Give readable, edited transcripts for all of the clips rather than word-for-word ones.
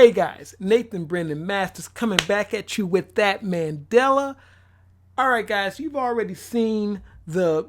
Hey guys, Nathan Brendan Masters coming back at you with that Mandela. All right, guys, you've already seen the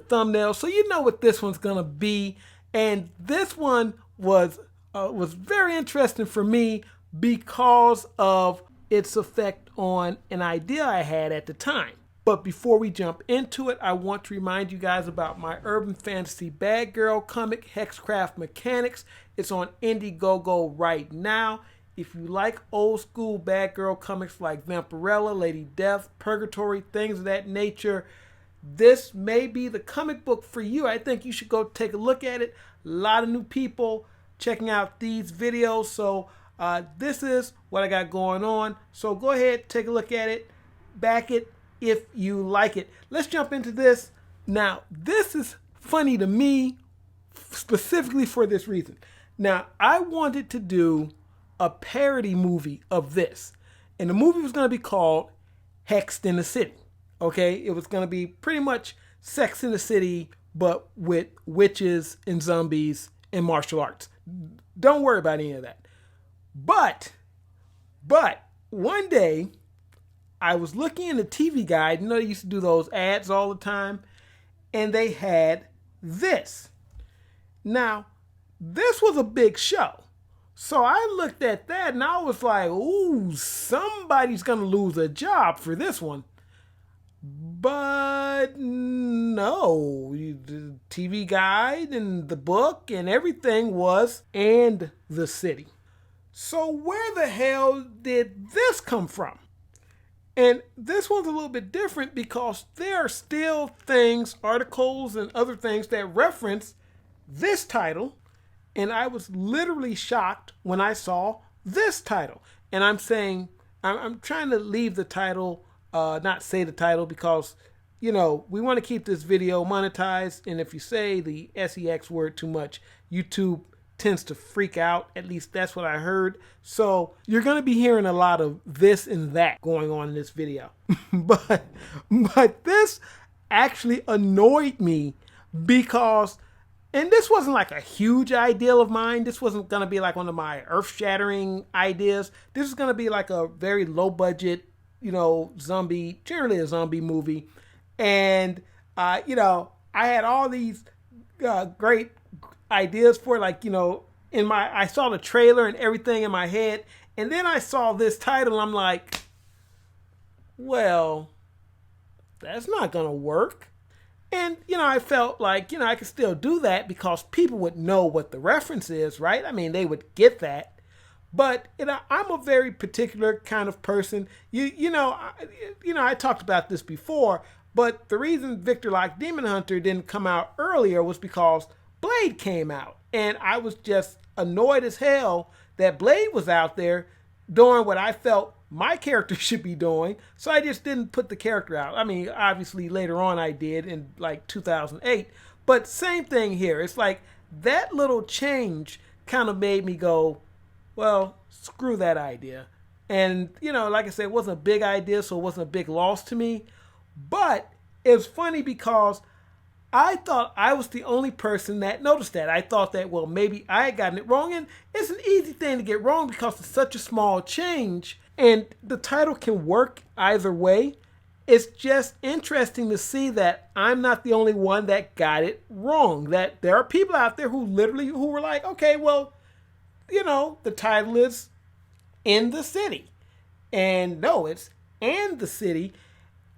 thumbnail, so you know what this one's gonna be. And this one was very interesting for me because of its effect on an idea I had at the time. But before we jump into it, I want to remind you guys about my urban fantasy bad girl comic, Hexcraft Mechanics. It's on Indiegogo right now. If you like old school bad girl comics like Vampirella, Lady Death, Purgatory, things of that nature, this may be the comic book for you. I think you should go take a look at it. A lot of new people checking out these videos. So this is what I got going on. So go ahead, take a look at it, back it if you like it. Let's jump into this. Now, this is funny to me specifically for this reason. Now, I wanted to do a parody movie of this. And the movie was going to be called Hexed in the City. Okay? It was going to be pretty much Sex in the City, but with witches and zombies and martial arts. Don't worry about any of that. But one day, I was looking in the TV guide. You know, they used to do those ads all the time. And they had this. Now, this was a big show. So I looked at that and I was like, ooh, somebody's going to lose a job for this one. But no, the TV guide and the book and everything was "and the city." So where the hell did this come from? And this one's a little bit different because there are still things, articles and other things that reference this title. And I was literally shocked when I saw this title. And I'm saying, I'm trying to leave the title, not say the title because, you know, we want to keep this video monetized. And if you say the SEX word too much, YouTube tends to freak out. At least that's what I heard. So you're going to be hearing a lot of this and that going on in this video. but this actually annoyed me because, and this wasn't like a huge ideal of mine. This wasn't going to be like one of my earth-shattering ideas. This is going to be like a very low budget, you know, generally a zombie movie. And, you know, I had all these great ideas for it, like, you know, I saw the trailer and everything in my head, and then I saw this title and I'm like, well, that's not gonna work. And, you know, I felt like, you know, I could still do that because people would know what the reference is, right? I mean, they would get that. But, you know, I'm a very particular kind of person. You know, I talked about this before, but the reason Victor Lock Demon Hunter didn't come out earlier was because Blade came out, and I was just annoyed as hell that Blade was out there doing what I felt my character should be doing, so I just didn't put the character out. I mean, obviously later on I did in like 2008, but same thing here. It's like that little change kind of made me go, well, screw that idea. And, you know, like I said, it wasn't a big idea, so it wasn't a big loss to me, but it was funny because I thought I was the only person that noticed that. I thought that, well, maybe I had gotten it wrong. And it's an easy thing to get wrong because it's such a small change. And the title can work either way. It's just interesting to see that I'm not the only one that got it wrong. That there are people out there who were like, okay, well, you know, the title is "In the City." And no, it's "and the city."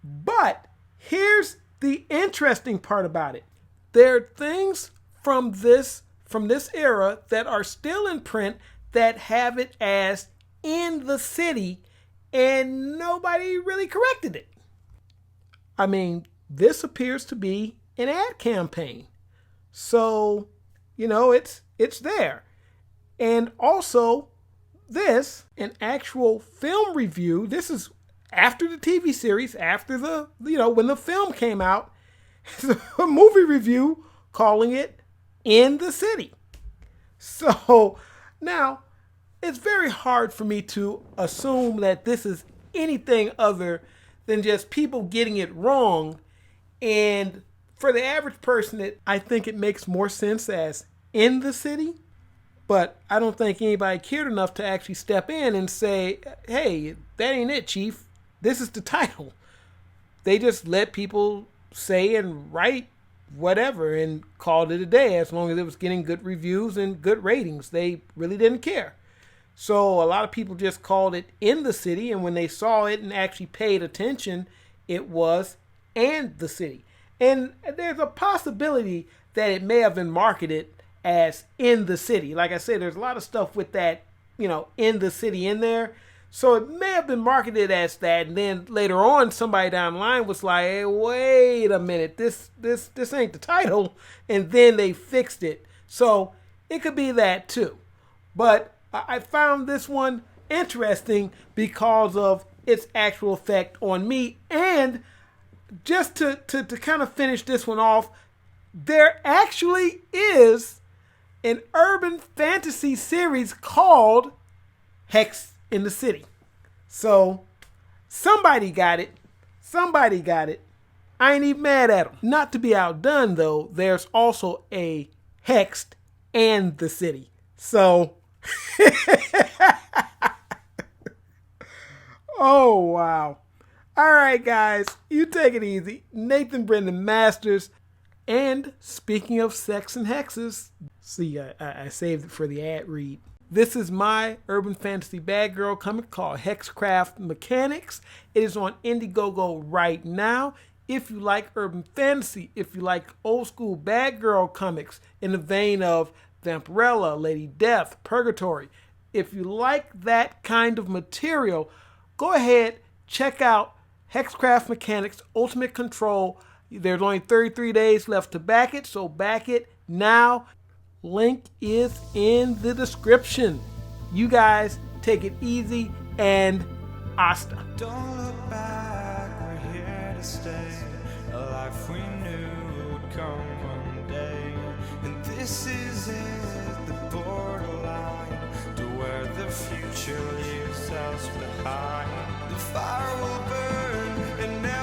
But here's the interesting part about it. There are things from this era that are still in print that have it as "in the city," and nobody really corrected it. I mean, this appears to be an ad campaign. So, you know, it's there. And also, this, an actual film review, this is after the TV series, after when the film came out, a movie review calling it "In the City." So now it's very hard for me to assume that this is anything other than just people getting it wrong. And for the average person, I think it makes more sense as "In the City." But I don't think anybody cared enough to actually step in and say, hey, that ain't it, Chief. This is the title. They just let people say and write whatever and called it a day, as long as it was getting good reviews and good ratings. They really didn't care. So a lot of people just called it In the City, and when they saw it and actually paid attention, it was And the City. And there's a possibility that it may have been marketed as In the City. Like I said, there's a lot of stuff with that, In the City in there. So it may have been marketed as that, and then later on, somebody down the line was like, "Hey, wait a minute, this ain't the title," and then they fixed it. So it could be that too. But I found this one interesting because of its actual effect on me, and just to kind of finish this one off, there actually is an urban fantasy series called Hex in the City. So somebody got it. Somebody got it. I ain't even mad at them. Not to be outdone, though, there's also a Hexed and the City. So, oh, wow. All right, guys, you take it easy. Nathyn Brendan Masters. And speaking of sex and hexes, see, I saved it for the ad read. This is my urban fantasy bad girl comic called Hexcraft Mechanics. It is on Indiegogo right now. If you like urban fantasy, if you like old school bad girl comics in the vein of Vampirella, Lady Death, Purgatory, if you like that kind of material, go ahead, check out Hexcraft Mechanics Ultimate Control. There's only 33 days left to back it, so back it now. Link is in the description. You guys take it easy and hasta. Don't look back, we're here to stay. A life we knew would come one day. And this is it, the borderline to where the future leaves us behind. The fire will burn and never